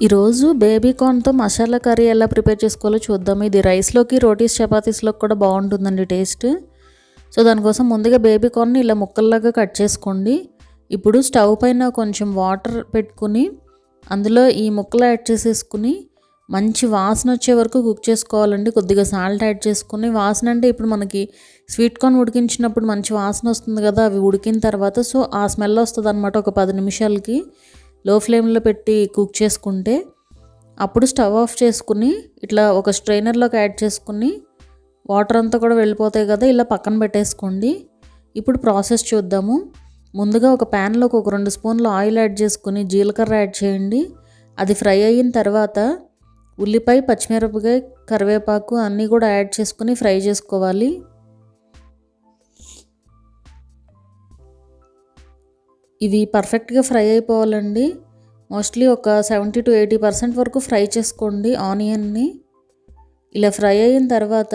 ఈరోజు బేబీకార్న్తో మసాలా కర్రీ ఎలా ప్రిపేర్ చేసుకోవాలో చూద్దాం. ఇది రైస్లోకి, రోటీస్, చపాతీస్లోకి కూడా బాగుంటుందండి టేస్ట్. సో దానికోసం ముందుగా బేబీకార్న్ని ఇలా ముక్కల్లాగా కట్ చేసుకోండి. ఇప్పుడు స్టవ్ పైన కొంచెం వాటర్ పెట్టుకుని అందులో ఈ ముక్కలు యాడ్ చేసేసుకుని మంచి వాసన వచ్చే వరకు కుక్ చేసుకోవాలండి. కొద్దిగా సాల్ట్ యాడ్ చేసుకుని, వాసన అంటే ఇప్పుడు మనకి స్వీట్ కార్న్ ఉడికించినప్పుడు మంచి వాసన వస్తుంది కదా, అవి ఉడికిన తర్వాత సో ఆ స్మెల్ వస్తుంది అనమాట. ఒక 10 నిమిషాలకి లో ఫ్లేమ్లో పెట్టి కుక్ చేసుకుంటే అప్పుడు స్టవ్ ఆఫ్ చేసుకుని ఇట్లా ఒక స్ట్రైనర్లోకి యాడ్ చేసుకుని వాటర్ అంతా కూడా వెళ్ళిపోతాయి కదా, ఇలా పక్కన పెట్టేసుకోండి. ఇప్పుడు ప్రాసెస్ చూద్దాము. ముందుగా ఒక ప్యాన్లోకి ఒక 2 స్పూన్లు ఆయిల్ యాడ్ చేసుకుని జీలకర్ర యాడ్ చేయండి. అది ఫ్రై అయిన తర్వాత ఉల్లిపాయ, పచ్చిమిరపకాయ, కరివేపాకు అన్నీ కూడా యాడ్ చేసుకుని ఫ్రై చేసుకోవాలి. ఇవి పర్ఫెక్ట్గా ఫ్రై అయిపోవాలండి. మోస్ట్లీ ఒక 70 to 80% వరకు ఫ్రై చేసుకోండి ఆనియన్ని. ఇలా ఫ్రై అయిన తర్వాత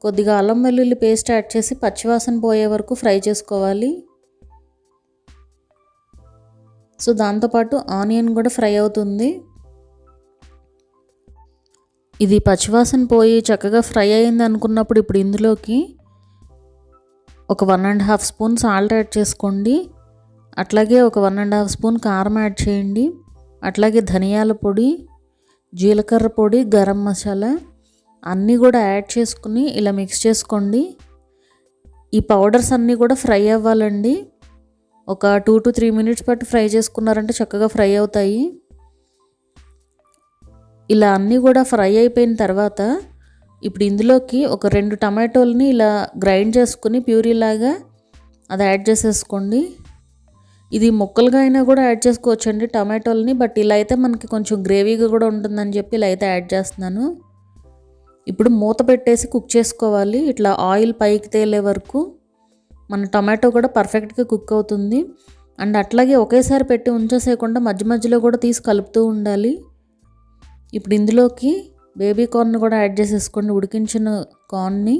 కొద్దిగా అల్లం వెల్లుల్లి పేస్ట్ యాడ్ చేసి పచ్చివాసన పోయే వరకు ఫ్రై చేసుకోవాలి. సో దాంతోపాటు ఆనియన్ కూడా ఫ్రై అవుతుంది. ఇది పచ్చివాసన పోయి చక్కగా ఫ్రై అయింది అనుకున్నప్పుడు ఇప్పుడు ఇందులోకి ఒక 1.5 స్పూన్ సాల్ట్ యాడ్ చేసుకోండి. అట్లాగే ఒక 1.5 స్పూన్ కారం యాడ్ చేయండి. అట్లాగే ధనియాల పొడి, జీలకర్ర పొడి, గరం మసాలా అన్నీ కూడా యాడ్ చేసుకుని ఇలా మిక్స్ చేసుకోండి. ఈ పౌడర్స్ అన్నీ కూడా ఫ్రై అవ్వాలండి. ఒక 2 to 3 మినిట్స్ పాటు ఫ్రై చేసుకున్నారంటే చక్కగా ఫ్రై అవుతాయి. ఇలా అన్నీ కూడా ఫ్రై అయిపోయిన తర్వాత ఇప్పుడు ఇందులోకి ఒక 2 టమాటోల్ని ఇలా గ్రైండ్ చేసుకుని ప్యూరీలాగా అది యాడ్ చేసేసుకోండి. ఇది ముక్కలుగా అయినా కూడా యాడ్ చేసుకోవచ్చండి టమాటోల్ని, బట్ ఇలా అయితే మనకి కొంచెం గ్రేవీగా కూడా ఉంటుందని చెప్పి ఇలా అయితే యాడ్ చేస్తున్నాను. ఇప్పుడు మూత పెట్టేసి కుక్ చేసుకోవాలి. ఇట్లా ఆయిల్ పైకి తేలే వరకు మన టమాటో కూడా పర్ఫెక్ట్గా కుక్ అవుతుంది. అండ్ అట్లాగే ఒకేసారి పెట్టి ఉంచేసేయకుండా మధ్య మధ్యలో కూడా తీసి కలుపుతూ ఉండాలి. ఇప్పుడు ఇందులోకి బేబీ కార్న్ కూడా యాడ్ చేసేసుకోండి, ఉడికించిన కార్న్ని.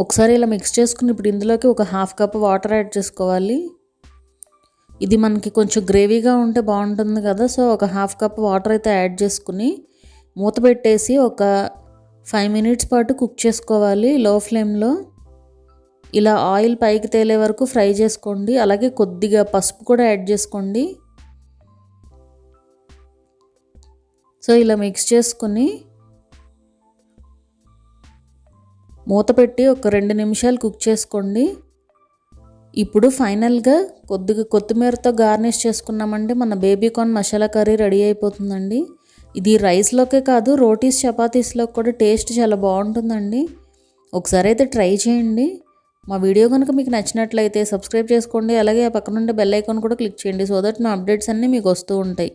ఒకసారి ఇలా మిక్స్ చేసుకుని ఇప్పుడు ఇందులోకి ఒక 1/2 కప్ వాటర్ యాడ్ చేసుకోవాలి. ఇది మనకి కొంచెం గ్రేవీగా ఉంటే బాగుంటుంది కదా, సో ఒక 1/2 కప్ వాటర్ అయితే యాడ్ చేసుకుని మూత పెట్టేసి ఒక 5 మినిట్స్ పాటు కుక్ చేసుకోవాలి లో ఫ్లేమ్లో. ఇలా ఆయిల్ పైకి తేలే వరకు ఫ్రై చేసుకోండి. అలాగే కొద్దిగా పసుపు కూడా యాడ్ చేసుకోండి. సో ఇలా మిక్స్ చేసుకుని మూత పెట్టి ఒక 2 నిమిషాలు కుక్ చేసుకోండి. ఇప్పుడు ఫైనల్గా కొద్దిగా కొత్తిమీరతో గార్నిష్ చేసుకున్నామంటే మన బేబీకార్న్ మసాలా కర్రీ రెడీ అయిపోతుందండి. ఇది రైస్లోకే కాదు, రోటీస్, చపాతీస్లో కూడా టేస్ట్ చాలా బాగుంటుందండి. ఒకసారి అయితే ట్రై చేయండి. మా వీడియో కనుక మీకు నచ్చినట్లయితే సబ్స్క్రైబ్ చేసుకోండి. అలాగే ఆ పక్కన ఉండే బెల్ ఐకాన్ కూడా క్లిక్ చేయండి, సో దట్ నా అప్డేట్స్ అన్నీ మీకు వస్తూ ఉంటాయి.